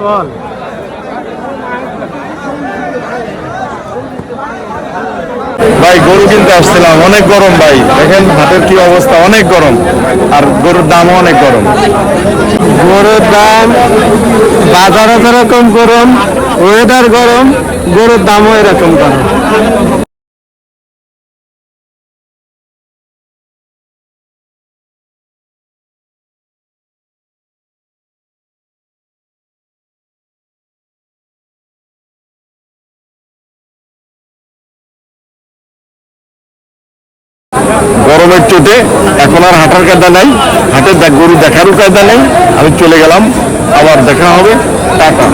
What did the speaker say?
বল। ভাই গরু কিনতে আসছিলাম, অনেক গরম ভাই, দেখেন হাটের কি অবস্থা, অনেক গরম, আর গরুর দামও অনেক গরম। গরুর দাম বাজারে যেরকম গরম, ওয়েদার গরম, গরুর দামও এরকম গরম। গরমের চোটে এখন আর হাঁটার কায়দা নাই, হাটের গরু দেখারও কায়দা নেই। আমি চলে গেলাম, আবার দেখা হবে, টাটা।